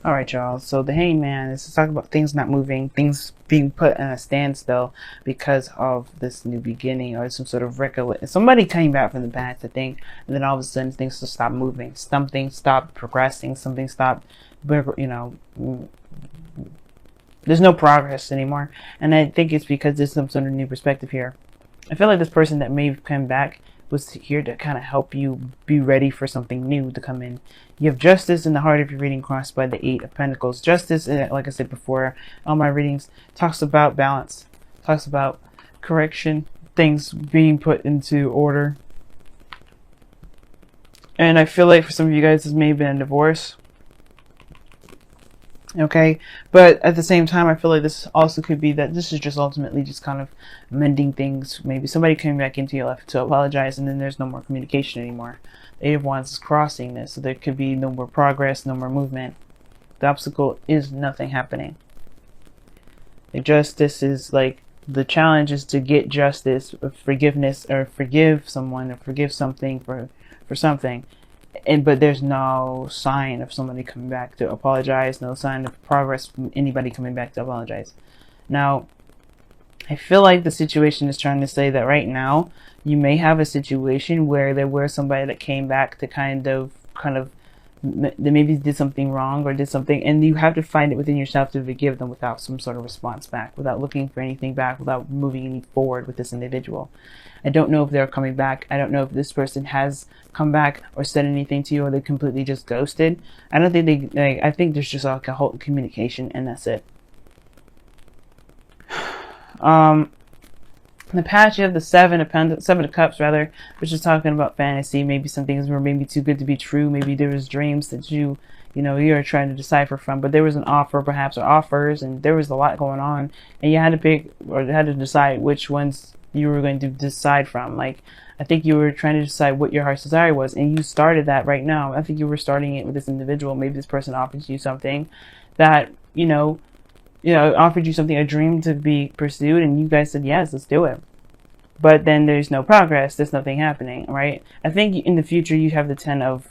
All right, y'all. So the hangman is to talk about things not moving, things being put in a standstill because of this new beginning or some sort of recollection. Somebody came back from the past, I think, and then all of a sudden things just stop moving. Something stopped progressing. Something stopped, there's no progress anymore. And I think it's because there's some sort of new perspective here. I feel like this person that may have come back was here to kind of help you be ready for something new to come in. You have justice in the heart of your reading, crossed by the Eight of Pentacles. Justice, like I said before, all my readings talks about balance, talks about correction, things being put into order. And I feel like for some of you guys, this may have been a divorce. Okay, but at the same time, I feel like this also could be that this is just ultimately just kind of mending things. Maybe somebody came back into your life to apologize, and then there's no more communication anymore. The Eight of Wands is crossing this, so there could be no more progress, no more movement. The obstacle is nothing happening. The justice is like, the challenge is to get justice, forgiveness, or forgive someone, or forgive something for something. But there's no sign of somebody coming back to apologize, no sign of progress from anybody coming back to apologize. Now, I feel like the situation is trying to say that right now you may have a situation where there was somebody that came back to kind of they maybe did something wrong or did something, and you have to find it within yourself to forgive them without some sort of response back, without looking for anything back, without moving any forward with this individual. I don't know if they're coming back. I don't know if this person has come back or said anything to you, or they completely just ghosted. I don't think I think there's just like a whole communication, and that's it. In the past, you have the Seven of Cups, rather, which is talking about fantasy. Maybe some things were maybe too good to be true. Maybe there was dreams that you're trying to decipher from, but there was an offer, perhaps, or offers, and there was a lot going on, and you had to pick or had to decide which ones you were going to decide from. Like, I think you were trying to decide what your heart's desire was, and you started that right now. I think you were starting it with this individual. Maybe this person offers you something that, offered you something, a dream to be pursued, and you guys said, yes, let's do it. But then there's no progress. There's nothing happening, right? I think in the future you have the Ten of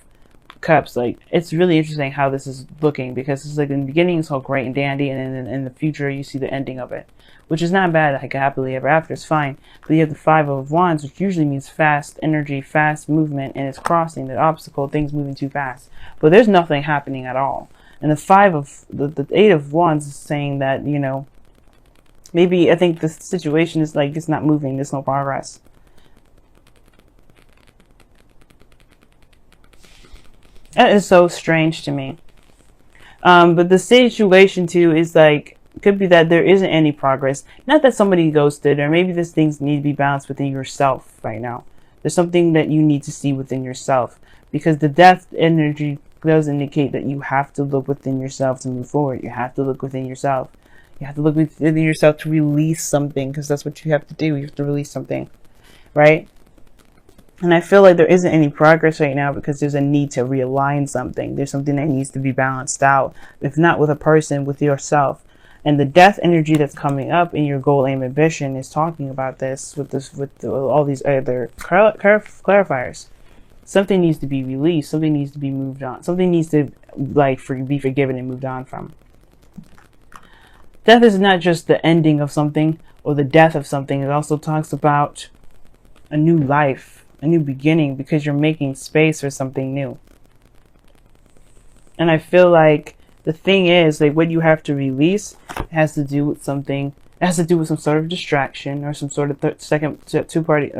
Cups. Like, it's really interesting how this is looking, because it's like in the beginning it's all great and dandy, and then in the future you see the ending of it, which is not bad. Like, happily ever after is fine. But you have the Five of Wands, which usually means fast energy, fast movement, and it's crossing the obstacle, things moving too fast. But there's nothing happening at all. And the Eight of Wands is saying that, maybe I think the situation is like it's not moving, there's no progress. That is so strange to me. But the situation too is like, could be that there isn't any progress. Not that somebody ghosted, or maybe these things need to be balanced within yourself right now. There's something that you need to see within yourself, because the Death energy does indicate that you have to look within yourself to move forward. You have to look within yourself. You have to look within yourself to release something, because that's what you have to do. You have to release something, right? And I feel like there isn't any progress right now because there's a need to realign something. There's something that needs to be balanced out, if not with a person, with yourself. And the Death energy that's coming up in your goal, aim, ambition is talking about this with all these other clarifiers. Something needs to be released. Something needs to be moved on. Something needs to be forgiven and moved on from. Death is not just the ending of something or the death of something. It also talks about a new life, a new beginning, because you're making space for something new. And I feel like the thing is, like, what you have to release has to do with something. It has to do with some sort of distraction or some sort of third party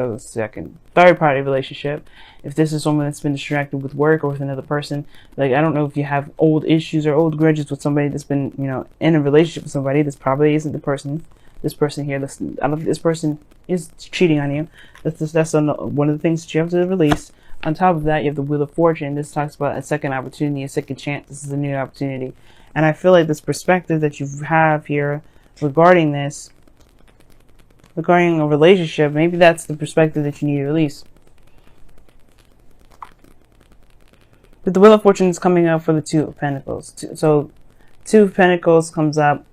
relationship. If this is someone that's been distracted with work or with another person, like, I don't know if you have old issues or old grudges with somebody that's been, in a relationship with somebody. This probably isn't the person. This person here, I don't think this person is cheating on you. That's one of the things that you have to release. On top of that, you have the Wheel of Fortune. This talks about a second opportunity, a second chance. This is a new opportunity. And I feel like this perspective that you have here regarding a relationship, maybe that's the perspective that you need to release. But the Wheel of Fortune is coming up for the Two of Pentacles. So Two of Pentacles comes up,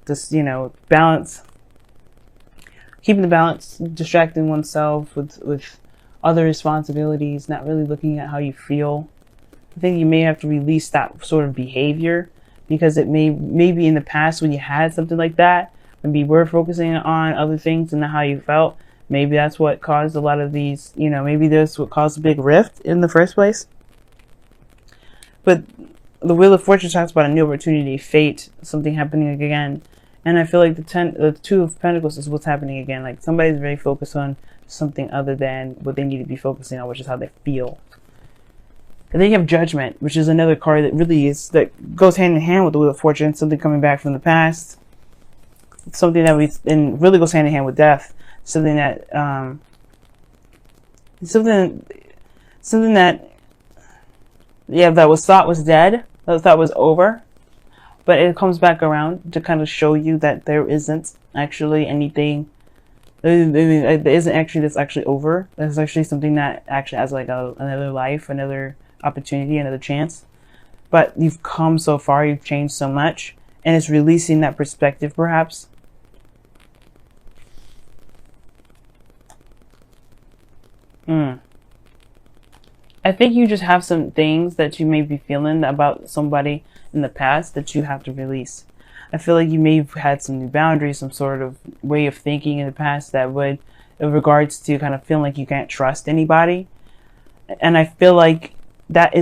this, balance. Keeping the balance, distracting oneself with other responsibilities, not really looking at how you feel. I think you may have to release that sort of behavior, because it maybe in the past when you had something like that, maybe you were focusing on other things and not how you felt. Maybe that's what caused a lot of these, maybe that's what caused a big rift in the first place. But the Wheel of Fortune talks about a new opportunity, fate, something happening again. And I feel like the Two of Pentacles is what's happening again. Like somebody's very focused on something other than what they need to be focusing on, which is how they feel. And then you have Judgment, which is another card that goes hand in hand with the Wheel of Fortune, something coming back from the past. Something that really goes hand in hand with death. Something that that was thought was dead, that was thought was over, but it comes back around to kind of show you that there isn't actually anything. There isn't actually that's actually over. There's actually something that actually has like another life, another opportunity, another chance. But you've come so far, you've changed so much, and it's releasing that perspective, perhaps. I think you just have some things that you may be feeling about somebody in the past that you have to release. I feel like you may have had some new boundaries, some sort of way of thinking in the past that would, in regards to kind of feeling like you can't trust anybody. And I feel like that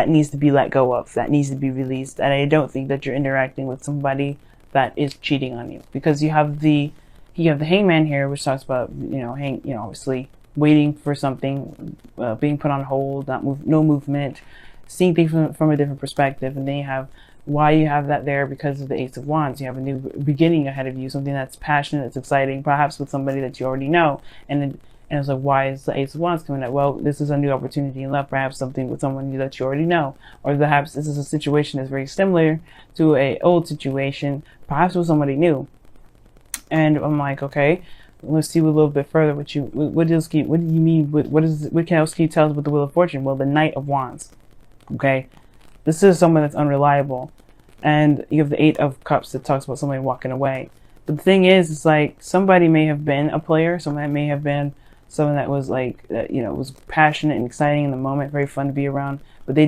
needs to be let go of. That needs to be released. And I don't think that you're interacting with somebody that is cheating on you, because you have the Hangman here, which talks about obviously waiting for something, being put on hold, no movement, seeing things from a different perspective. And then you have why you have that there, because of the Ace of Wands. You have a new beginning ahead of you, something that's passionate, that's exciting, perhaps with somebody that you already know. And it's like, why is the Ace of Wands coming up? Well, this is a new opportunity in love, perhaps something with someone that you already know. Or perhaps this is a situation that's very similar to an old situation, perhaps with somebody new. And I'm like, okay, let's see a little bit further. What do you mean? What else can you tell us with the Wheel of Fortune? Well, the Knight of Wands. Okay, this is someone that's unreliable, and you have the Eight of Cups that talks about somebody walking away. But the thing is, it's like somebody may have been a player, someone may have been someone that was like, was passionate and exciting in the moment, very fun to be around, but they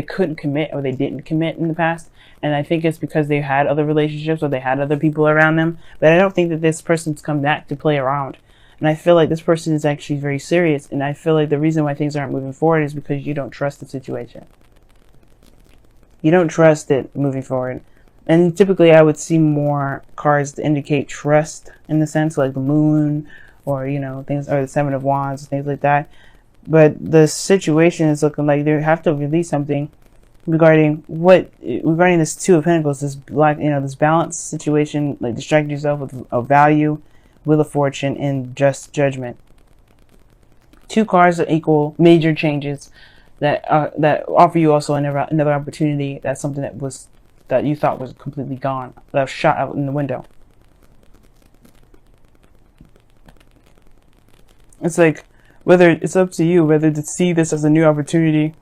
couldn't commit, or they didn't commit in the past. And I think it's because they had other relationships, or they had other people around them. But I don't think that this person's come back to play around. And I feel like this person is actually very serious. And I feel like the reason why things aren't moving forward is because you don't trust the situation. You don't trust it moving forward. And typically I would see more cards to indicate trust, in the sense like the Moon, or things, or the Seven of Wands, things like that. But the situation is looking like they have to release something regarding this Two of Pentacles, this this balanced situation, like distract yourself with a value, Wheel of Fortune, and just Judgment. Two cards that equal major changes that offer you also another opportunity. That's something that you thought was completely gone, that was shot out in the window. It's like, whether it's up to you whether to see this as a new opportunity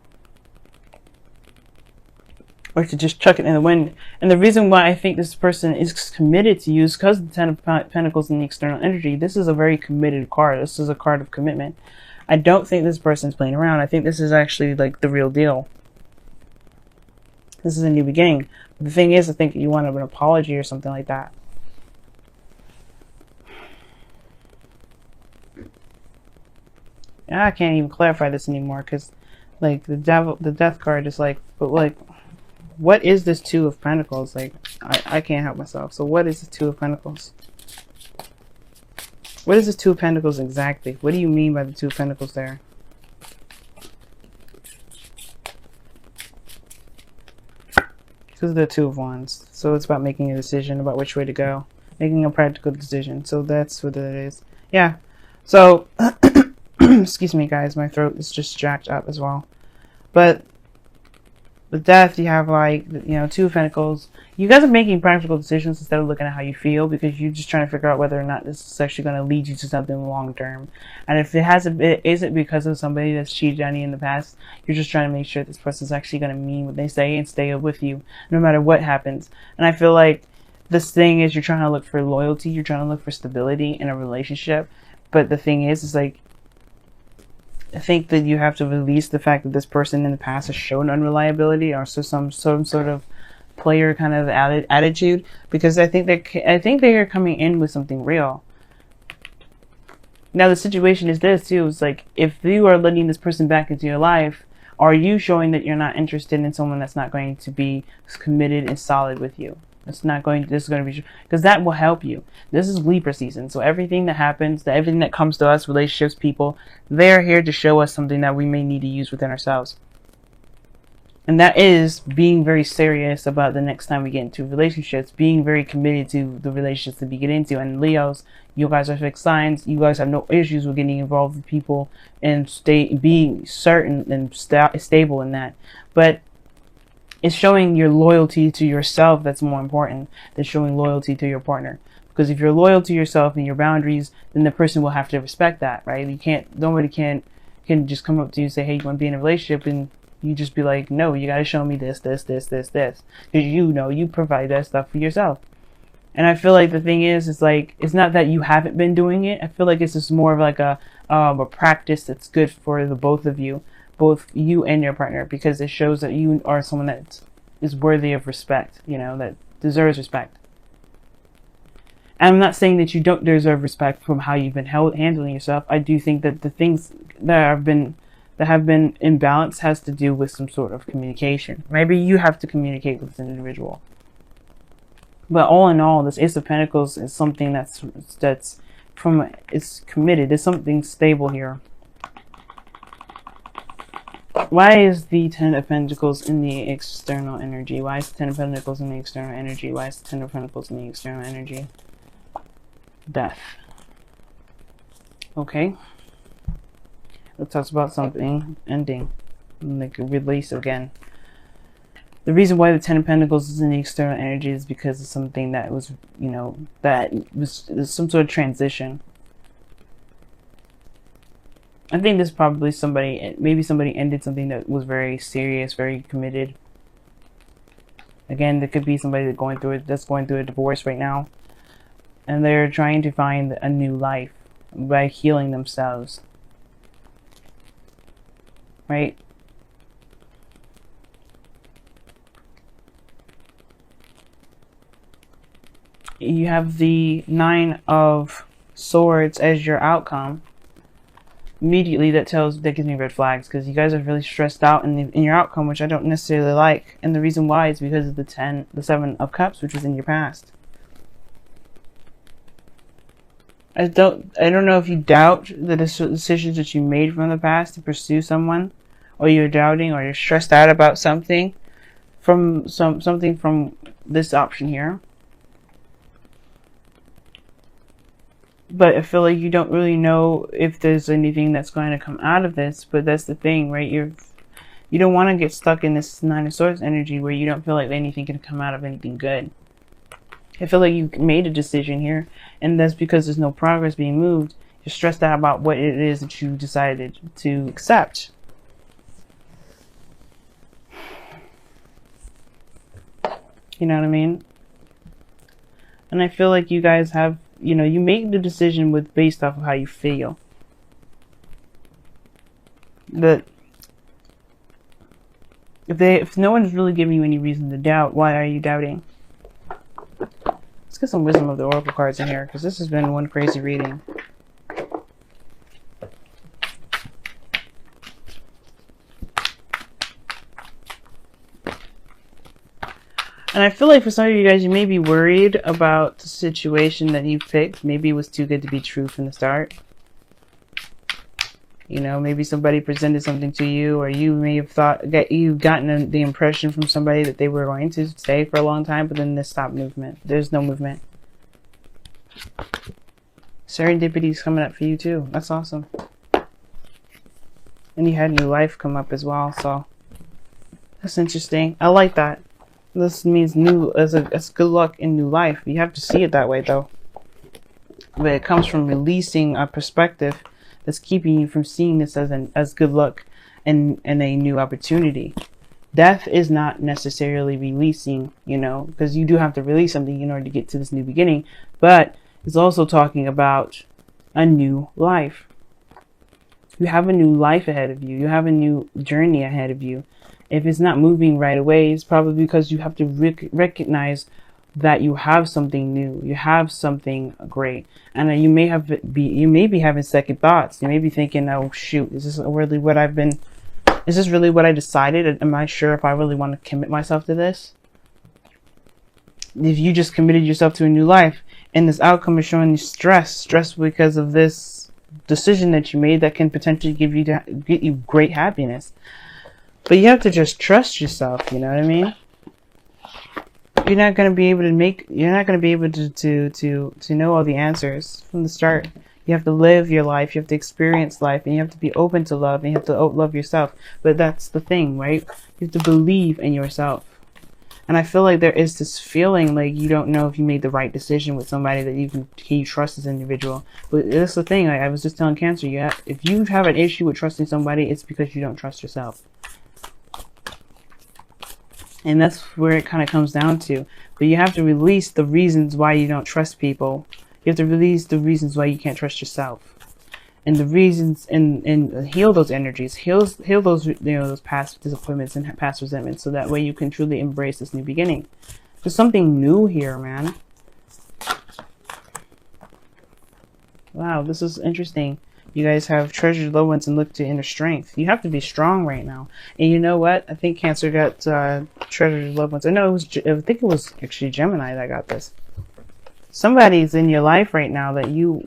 or to just chuck it in the wind. And the reason why I think this person is committed to you is because of the Ten of Pentacles and the external energy. This is a very committed card. This is a card of commitment. I don't think this person's playing around. I think this is actually like the real deal. This is a new beginning. But the thing is, I think you want an apology or something like that. I can't even clarify this anymore, because like the death card is like, but like, what is this Two of Pentacles? Like, I can't help myself. So what is the Two of Pentacles? What is the Two of Pentacles exactly? What do you mean by the Two of Pentacles there? This is the Two of Wands. So it's about making a decision about which way to go. Making a practical decision. So that's what it is. Yeah. So excuse me guys, my throat is just jacked up as well. But with death, you have like, Two of Pentacles. You guys are making practical decisions instead of looking at how you feel, because you're just trying to figure out whether or not this is actually going to lead you to something long term. And if it isn't because of somebody that's cheated on you in the past, you're just trying to make sure this person's actually going to mean what they say and stay with you no matter what happens. And I feel like this thing is, you're trying to look for loyalty, you're trying to look for stability in a relationship. But the thing is like, I think that you have to release the fact that this person in the past has shown unreliability, or so some sort of player kind of attitude, because I think they are coming in with something real. Now the situation is this too, it's like, if you are letting this person back into your life, are you showing that you're not interested in someone that's not going to be committed and solid with you? This is going to be, because that will help you. This is Libra season, so everything that happens, everything that comes to us, relationships, people, they're here to show us something that we may need to use within ourselves. And that is being very serious about the next time we get into relationships, being very committed to the relationships that we get into. And Leos, you guys are fixed signs. You guys have no issues with getting involved with people and being certain and stable in that. But it's showing your loyalty to yourself that's more important than showing loyalty to your partner. Because if you're loyal to yourself and your boundaries, then the person will have to respect that, right? Nobody can just come up to you and say, hey, you want to be in a relationship, and you just be like, no, you got to show me this. Because you provide that stuff for yourself. And I feel like the thing is like, it's not that you haven't been doing it. I feel like it's just more of like a practice that's good for the both of you, both you and your partner, because it shows that you are someone that is worthy of respect, that deserves respect. And I'm not saying that you don't deserve respect from how you've been handling yourself. I do think that the things that have been imbalanced has to do with some sort of communication. Maybe you have to communicate with an individual. But all in all, this Ace of Pentacles is something it's committed. There's something stable here. Why is the Ten of Pentacles in the external energy? Why is the Ten of Pentacles in the external energy? Why is the Ten of Pentacles in the external energy? Death. Okay. It talks about something ending, like a release again. The reason why the Ten of Pentacles is in the external energy is because of something that was, that was some sort of transition. I think this is probably maybe somebody ended something that was very serious, very committed. Again, there could be somebody that's going through a divorce right now, and they're trying to find a new life by healing themselves. Right? You have the Nine of Swords as your outcome. Immediately that gives me red flags, because you guys are really stressed out in your outcome, which I don't necessarily like. And the reason why is because of the Seven of Cups, which was in your past. I don't know if you doubt the decisions that you made from the past to pursue someone, or you're doubting, or you're stressed out about something from this option here. But I feel like you don't really know if there's anything that's going to come out of this. But that's the thing, right? You don't want to get stuck in this Nine of Swords energy where you don't feel like anything can come out of anything good. I feel like you made a decision here, and that's because there's no progress being moved. You're stressed out about what it is that you decided to accept. You know what I mean? And I feel like you guys have, you make the decision based off of how you feel. But if no one's really giving you any reason to doubt, why are you doubting? Let's get some wisdom of the Oracle cards in here, because this has been one crazy reading. And I feel like for some of you guys, you may be worried about the situation that you picked. Maybe it was too good to be true from the start. Maybe somebody presented something to you, or you may have thought that you've gotten the impression from somebody that they were going to stay for a long time, but then they stopped movement. There's no movement. Serendipity is coming up for you too. That's awesome. And you had new life come up as well, so that's interesting. I like that. This means it's good luck in new life. You have to see it that way, though. But it comes from releasing a perspective that's keeping you from seeing this as good luck and a new opportunity. Death is not necessarily releasing, because you do have to release something in order to get to this new beginning. But it's also talking about a new life. You have a new life ahead of you. You have a new journey ahead of you. If it's not moving right away, it's probably because you have to recognize that you have something new. You have something great. And you may be having second thoughts. You may be thinking, oh shoot, is this really what is this really what I decided? Am I sure if I really want to commit myself to this? If you just committed yourself to a new life and this outcome is showing you stress because of this decision that you made that can potentially get you great happiness. But you have to just trust yourself, you know what I mean? You're not going to be able to know all the answers from the start. You have to live your life, you have to experience life, and you have to be open to love, and you have to love yourself. But that's the thing, right? You have to believe in yourself. And I feel like there is this feeling like you don't know if you made the right decision with somebody that you trust as an individual. But that's the thing, like I was just telling Cancer, if you have an issue with trusting somebody, it's because you don't trust yourself. And that's where it kind of comes down to. But you have to release the reasons why you don't trust people. You have to release the reasons why you can't trust yourself. And the reasons, and heal those energies, heal those, those past disappointments and past resentments, so that way you can truly embrace this new beginning. There's something new here, man. Wow, this is interesting. You guys have treasured loved ones and look to inner strength. You have to be strong right now. And you know what? I think Cancer got treasured loved ones. I think it was actually Gemini that got this. Somebody's in your life right now that you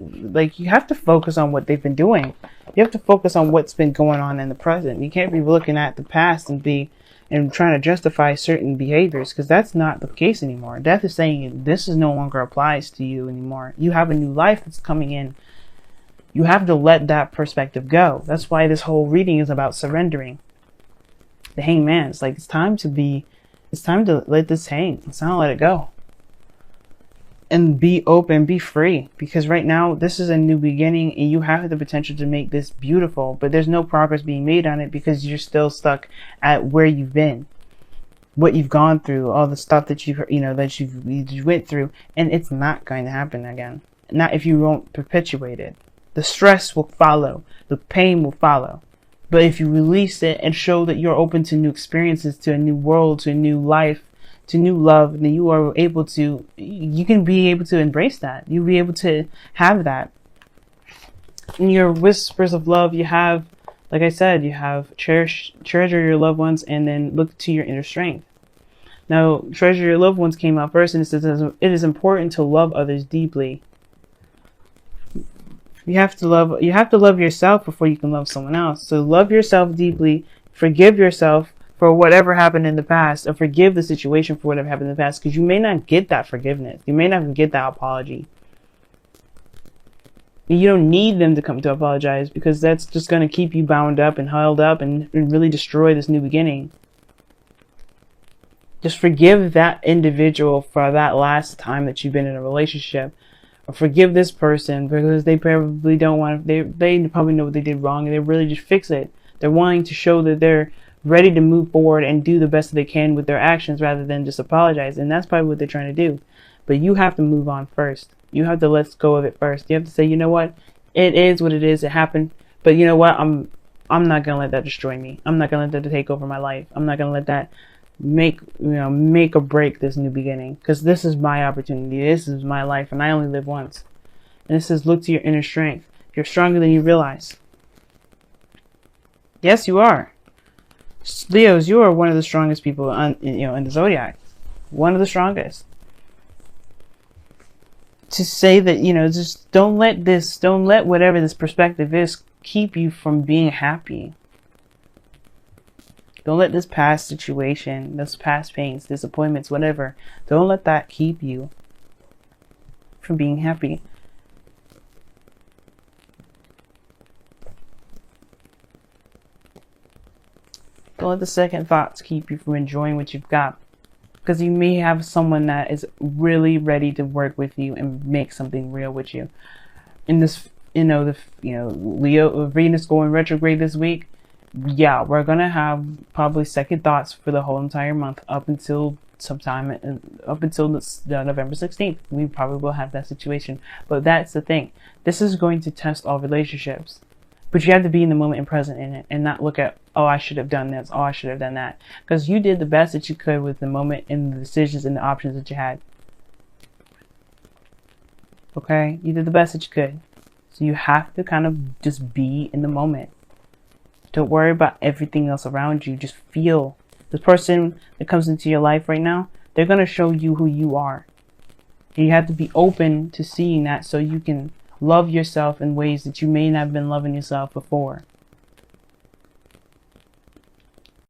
have to focus on what they've been doing. You have to focus on what's been going on in the present. You can't be looking at the past and trying to justify certain behaviors, because that's not the case anymore. Death is saying this is no longer applies to you anymore. You have a new life that's coming in. You have to let that perspective go. That's why this whole reading is about surrendering. The Hangman. It's like it's time to let this hang. It's time to let it go. And be open, be free. Because right now, this is a new beginning and you have the potential to make this beautiful. But there's no progress being made on it because you're still stuck at where you've been. What you've gone through, all the stuff that you went through. And it's not going to happen again. Not if you won't perpetuate it. The stress will follow. The pain will follow. But if you release it and show that you're open to new experiences, to a new world, to a new life, to new love, then you can be able to embrace that. You'll be able to have that. In your whispers of love, you have, like I said, you have treasure your loved ones and then look to your inner strength. Now, treasure your loved ones came out first, and it says it is important to love others deeply. You have to love yourself before you can love someone else. So love yourself deeply, forgive yourself for whatever happened in the past, or forgive the situation for whatever happened in the past, because you may not get that forgiveness. You may not get that apology. You don't need them to come to apologize, because that's just going to keep you bound up and held up and really destroy this new beginning. Just forgive that individual for that last time that you've been in a relationship. Or forgive this person because they probably don't want to, they probably know what they did wrong and they really just fix it. They're wanting to show that they're ready to move forward and do the best that they can with their actions rather than just apologize. And that's probably what they're trying to do. But you have to move on first. You have to let go of it first. You have to say, you know what? It is what it is. It happened. But you know what? I'm not going to let that destroy me. I'm not going to let that take over my life. I'm not going to let that make or break this new beginning, because this is my opportunity. This is my life, and I only live once. And it says, look to your inner strength. You're stronger than you realize. Yes, you are. Leos, you are one of the strongest people in the zodiac. One of the strongest. To say that, just don't let whatever this perspective is keep you from being happy. Don't let this past situation, those past pains, disappointments, whatever, don't let that keep you from being happy. Don't let the second thoughts keep you from enjoying what you've got. Because you may have someone that is really ready to work with you and make something real with you. In this, Leo, Venus going retrograde this week. Yeah, we're gonna have probably second thoughts for the whole entire month up until November 16th. We probably will have that situation. But that's the thing. This is going to test all relationships. But you have to be in the moment and present in it, and not look at, oh, I should have done this, oh, I should have done that. Because you did the best that you could with the moment and the decisions and the options that you had. Okay? You did the best that you could. So you have to kind of just be in the moment. Don't worry about everything else around you. Just feel. The person that comes into your life right now, they're going to show you who you are. And you have to be open to seeing that so you can love yourself in ways that you may not have been loving yourself before.